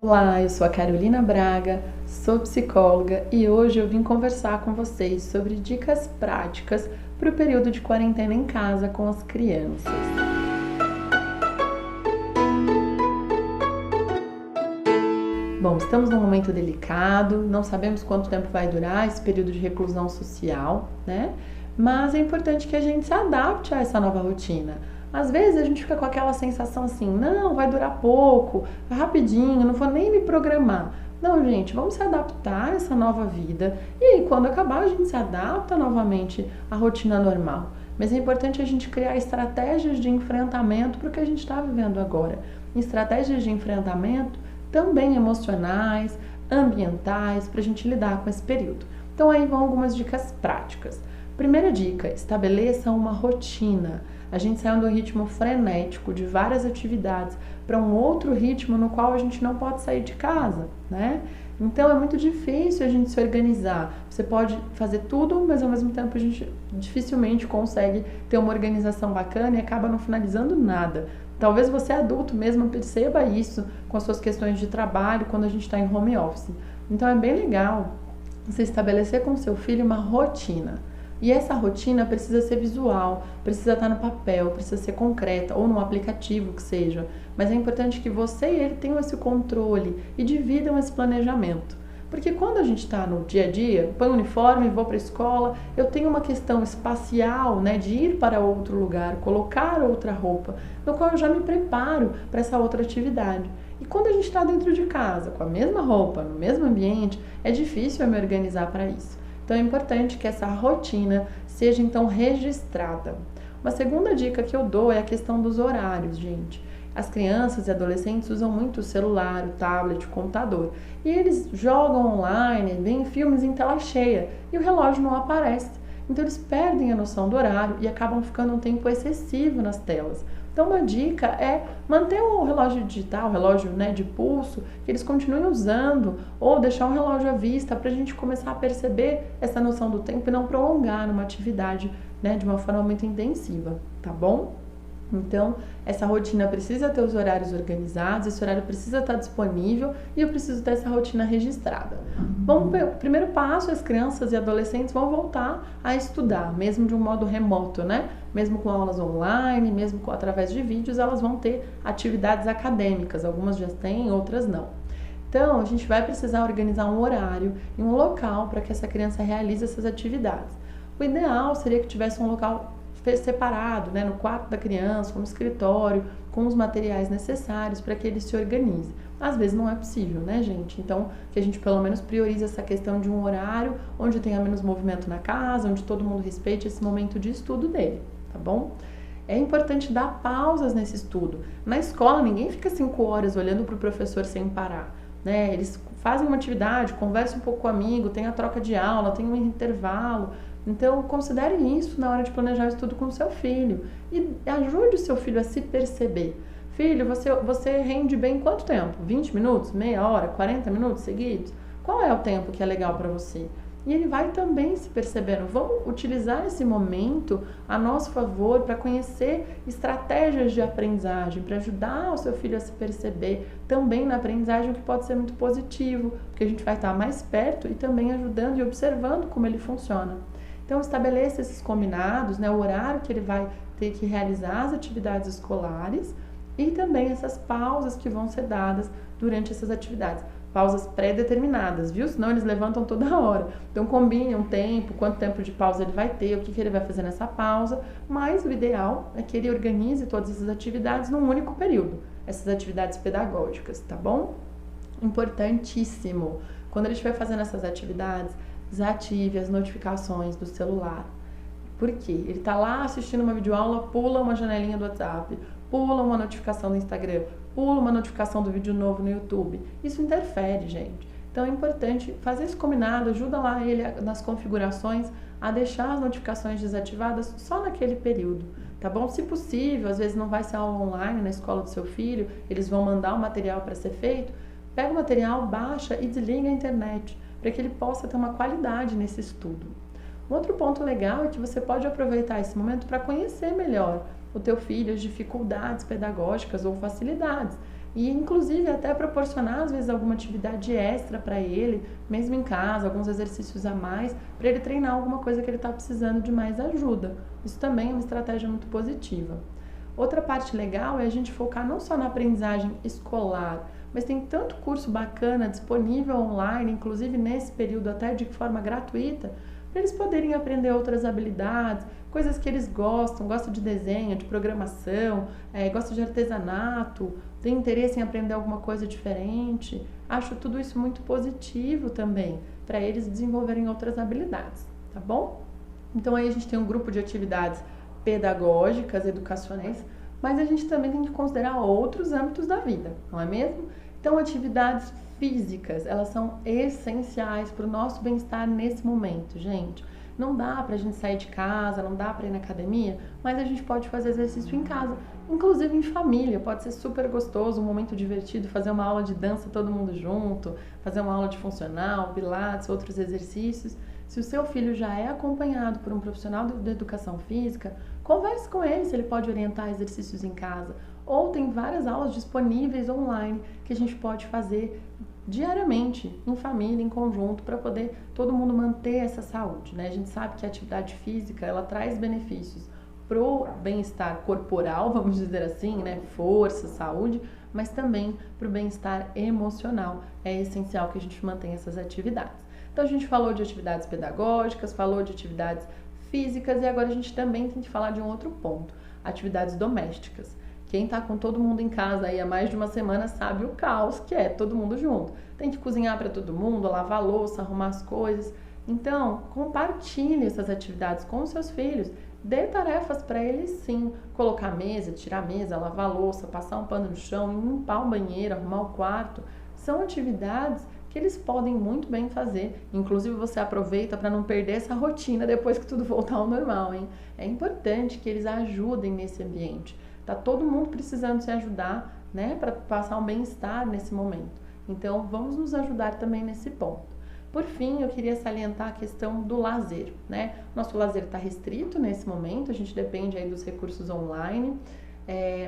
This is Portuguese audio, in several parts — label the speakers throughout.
Speaker 1: Olá, eu sou a Carolina Braga, sou psicóloga e hoje eu vim conversar com vocês sobre dicas práticas para o período de quarentena em casa com as crianças. Bom, estamos num momento delicado, não sabemos quanto tempo vai durar esse período de reclusão social, né? Mas é importante que a gente se adapte a essa nova rotina. Às vezes a gente fica com aquela sensação assim, não, vai durar pouco, vai rapidinho, não vou nem me programar. Não, gente, vamos se adaptar a essa nova vida e aí, quando acabar, a gente se adapta novamente à rotina normal. Mas é importante a gente criar estratégias de enfrentamento para o que a gente está vivendo agora. Estratégias de enfrentamento também emocionais, ambientais, para a gente lidar com esse período. Então aí vão algumas dicas práticas. Primeira dica, estabeleça uma rotina. A gente saiu do ritmo frenético de várias atividades para um outro ritmo no qual a gente não pode sair de casa, né? Então é muito difícil a gente se organizar. Você pode fazer tudo, mas ao mesmo tempo a gente dificilmente consegue ter uma organização bacana e acaba não finalizando nada. Talvez você adulto mesmo perceba isso com as suas questões de trabalho quando a gente está em home office. Então é bem legal você estabelecer com o seu filho uma rotina. E essa rotina precisa ser visual, precisa estar no papel, precisa ser concreta ou num aplicativo que seja. Mas é importante que você e ele tenham esse controle e dividam esse planejamento. Porque quando a gente está no dia a dia, põe o uniforme, vou para a escola, eu tenho uma questão espacial, né, de ir para outro lugar, colocar outra roupa, no qual eu já me preparo para essa outra atividade. E quando a gente está dentro de casa, com a mesma roupa, no mesmo ambiente, é difícil eu me organizar para isso. Então é importante que essa rotina seja então registrada. Uma segunda dica que eu dou é a questão dos horários, gente. As crianças e adolescentes usam muito o celular, o tablet, o computador. E eles jogam online, veem filmes em tela cheia e o relógio não aparece. Então eles perdem a noção do horário e acabam ficando um tempo excessivo nas telas. Então uma dica é manter o relógio digital, o relógio, né, de pulso, que eles continuem usando, ou deixar um relógio à vista para a gente começar a perceber essa noção do tempo e não prolongar numa atividade, né, de uma forma muito intensiva, tá bom? Então, essa rotina precisa ter os horários organizados, esse horário precisa estar disponível e eu preciso ter essa rotina registrada. Bom, o primeiro passo, as crianças e adolescentes vão voltar a estudar, mesmo de um modo remoto, né? Mesmo com aulas online, mesmo através de vídeos, elas vão ter atividades acadêmicas, algumas já têm, outras não. Então, a gente vai precisar organizar um horário e um local para que essa criança realize essas atividades. O ideal seria que tivesse um local separado, né, no quarto da criança, no escritório, com os materiais necessários para que ele se organize. Às vezes não é possível, né, gente? Então, que a gente pelo menos priorize essa questão de um horário onde tenha menos movimento na casa, onde todo mundo respeite esse momento de estudo dele, tá bom? É importante dar pausas nesse estudo. Na escola, ninguém fica 5 horas olhando para o professor sem parar, né? Eles fazem uma atividade, conversam um pouco com o amigo, tem a troca de aula, tem um intervalo. Então, considere isso na hora de planejar o estudo com o seu filho e ajude o seu filho a se perceber. Filho, você rende bem em quanto tempo? 20 minutos? Meia hora? 40 minutos seguidos? Qual é o tempo que é legal para você? E ele vai também se percebendo. Vamos utilizar esse momento a nosso favor para conhecer estratégias de aprendizagem, para ajudar o seu filho a se perceber também na aprendizagem, o que pode ser muito positivo, porque a gente vai estar mais perto e também ajudando e observando como ele funciona. Então, estabeleça esses combinados, né, o horário que ele vai ter que realizar as atividades escolares e também essas pausas que vão ser dadas durante essas atividades. Pausas pré-determinadas, viu? Senão eles levantam toda hora. Então, combine um tempo, quanto tempo de pausa ele vai ter, o que ele vai fazer nessa pausa. Mas o ideal é que ele organize todas essas atividades num único período, essas atividades pedagógicas, tá bom? Importantíssimo. Quando ele estiver fazendo essas atividades, desative as notificações do celular. Por quê? Ele está lá assistindo uma videoaula, pula uma janelinha do WhatsApp, pula uma notificação do Instagram, pula uma notificação do vídeo novo no YouTube. Isso interfere, gente. Então é importante fazer esse combinado, ajuda lá ele nas configurações a deixar as notificações desativadas só naquele período, tá bom? Se possível, às vezes não vai ser aula online na escola do seu filho, eles vão mandar o material para ser feito, pega o material, baixa e desliga a internet, para que ele possa ter uma qualidade nesse estudo. Um outro ponto legal é que você pode aproveitar esse momento para conhecer melhor o teu filho, as dificuldades pedagógicas ou facilidades. e inclusive até proporcionar às vezes alguma atividade extra para ele, mesmo em casa, alguns exercícios a mais, para ele treinar alguma coisa que ele está precisando de mais ajuda. Isso também é uma estratégia muito positiva. Outra parte legal é a gente focar não só na aprendizagem escolar, mas tem tanto curso bacana disponível online, inclusive nesse período até de forma gratuita, para eles poderem aprender outras habilidades, coisas que eles gostam de desenho, de programação, gostam de artesanato, tem interesse em aprender alguma coisa diferente. Acho tudo isso muito positivo também, para eles desenvolverem outras habilidades, tá bom? Então aí a gente tem um grupo de atividades pedagógicas, educacionais, mas a gente também tem que considerar outros âmbitos da vida, não é mesmo? Então, atividades físicas, elas são essenciais para o nosso bem-estar nesse momento, gente. Não dá pra gente sair de casa, não dá pra ir na academia, mas a gente pode fazer exercício em casa, inclusive em família. Pode ser super gostoso, um momento divertido, fazer uma aula de dança todo mundo junto, fazer uma aula de funcional, pilates, outros exercícios. Se o seu filho já é acompanhado por um profissional de educação física, converse com ele se ele pode orientar exercícios em casa. Ou tem várias aulas disponíveis online que a gente pode fazer diariamente, em família, em conjunto, para poder todo mundo manter essa saúde, né? A gente sabe que a atividade física, ela traz benefícios pro bem-estar corporal, vamos dizer assim, né? Força, saúde, mas também pro bem-estar emocional. É essencial que a gente mantenha essas atividades. Então a gente falou de atividades pedagógicas, falou de atividades físicas e agora a gente também tem que falar de um outro ponto, atividades domésticas. Quem tá com todo mundo em casa aí há mais de uma semana sabe o caos que é todo mundo junto. Tem que cozinhar para todo mundo, lavar a louça, arrumar as coisas. Então, compartilhe essas atividades com os seus filhos. Dê tarefas para eles sim. Colocar a mesa, tirar a mesa, lavar a louça, passar um pano no chão, limpar o banheiro, arrumar o quarto. São atividades que eles podem muito bem fazer. Inclusive, você aproveita para não perder essa rotina depois que tudo voltar ao normal, hein? É importante que eles ajudem nesse ambiente. Tá todo mundo precisando se ajudar, né, para passar um bem-estar nesse momento. Então, vamos nos ajudar também nesse ponto. Por fim, eu queria salientar a questão do lazer, né? Nosso lazer está restrito nesse momento, a gente depende aí dos recursos online,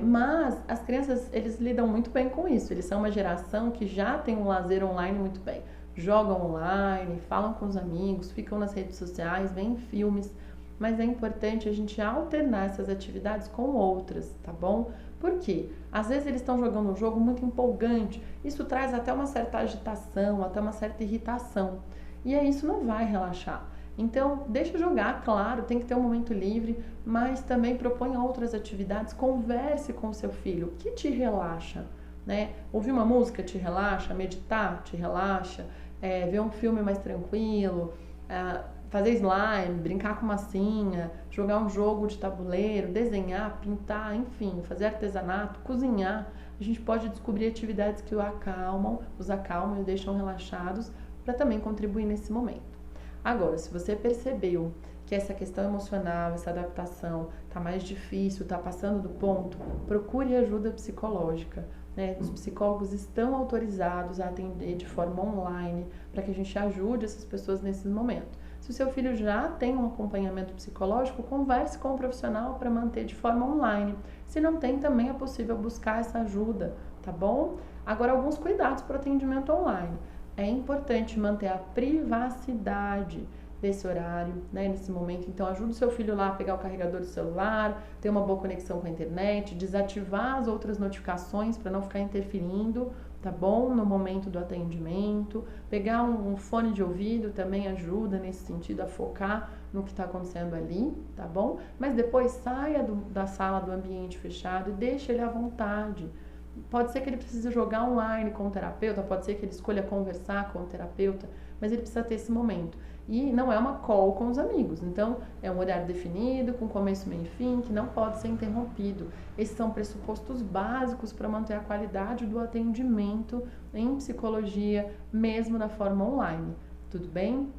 Speaker 1: mas as crianças, eles lidam muito bem com isso. Eles são uma geração que já tem um lazer online muito bem. Jogam online, falam com os amigos, ficam nas redes sociais, veem filmes. Mas é importante a gente alternar essas atividades com outras, tá bom? Por quê? Às vezes eles estão jogando um jogo muito empolgante, isso traz até uma certa agitação, até uma certa irritação. E aí isso não vai relaxar. Então, deixa jogar, claro, tem que ter um momento livre, mas também proponha outras atividades, converse com o seu filho, o que te relaxa, né? Ouvir uma música te relaxa, meditar te relaxa, ver um filme mais tranquilo, fazer slime, brincar com massinha, jogar um jogo de tabuleiro, desenhar, pintar, enfim, fazer artesanato, cozinhar. A gente pode descobrir atividades que os acalmam e deixam relaxados para também contribuir nesse momento. Agora, se você percebeu que essa questão emocional, essa adaptação está mais difícil, está passando do ponto, procure ajuda psicológica. Né? Os psicólogos estão autorizados a atender de forma online para que a gente ajude essas pessoas nesse momento. Se o seu filho já tem um acompanhamento psicológico, converse com o profissional para manter de forma online. Se não tem, também é possível buscar essa ajuda, tá bom? Agora, alguns cuidados para o atendimento online. É importante manter a privacidade desse horário, né, nesse momento. Então, ajude o seu filho lá a pegar o carregador do celular, ter uma boa conexão com a internet, desativar as outras notificações para não ficar interferindo, tá bom? No momento do atendimento. Pegar um fone de ouvido também ajuda nesse sentido a focar no que está acontecendo ali, tá bom? Mas depois saia da sala, do ambiente fechado e deixe ele à vontade. Pode ser que ele precise jogar online com o terapeuta, pode ser que ele escolha conversar com o terapeuta, mas ele precisa ter esse momento. E não é uma call com os amigos, então é um horário definido, com começo, meio e fim, que não pode ser interrompido. Esses são pressupostos básicos para manter a qualidade do atendimento em psicologia, mesmo na forma online. Tudo bem?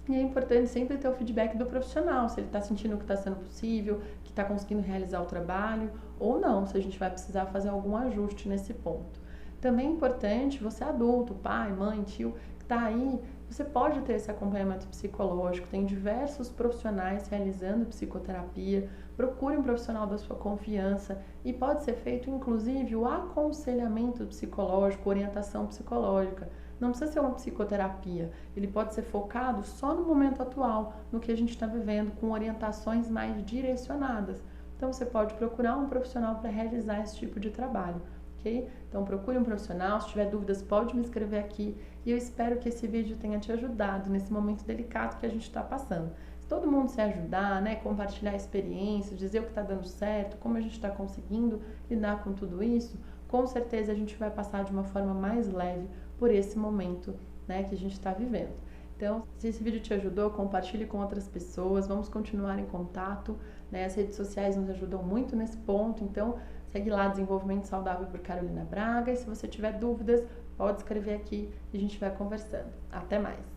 Speaker 1: E é importante sempre ter o feedback do profissional, se ele está sentindo que está sendo possível, que está conseguindo realizar o trabalho ou não, se a gente vai precisar fazer algum ajuste nesse ponto. Também é importante, você adulto, pai, mãe, tio, que está aí, você pode ter esse acompanhamento psicológico, tem diversos profissionais realizando psicoterapia, procure um profissional da sua confiança e pode ser feito inclusive o aconselhamento psicológico, orientação psicológica. Não precisa ser uma psicoterapia, ele pode ser focado só no momento atual, no que a gente está vivendo, com orientações mais direcionadas. Então você pode procurar um profissional para realizar esse tipo de trabalho. Ok? Então procure um profissional, se tiver dúvidas pode me escrever aqui e eu espero que esse vídeo tenha te ajudado nesse momento delicado que a gente está passando. Se todo mundo se ajudar, né, compartilhar experiências, dizer o que está dando certo, como a gente está conseguindo lidar com tudo isso, com certeza a gente vai passar de uma forma mais leve por esse momento, né, que a gente está vivendo. Então, se esse vídeo te ajudou, compartilhe com outras pessoas, vamos continuar em contato, né? As redes sociais nos ajudam muito nesse ponto, então segue lá Desenvolvimento Saudável por Carolina Braga e se você tiver dúvidas, pode escrever aqui e a gente vai conversando. Até mais!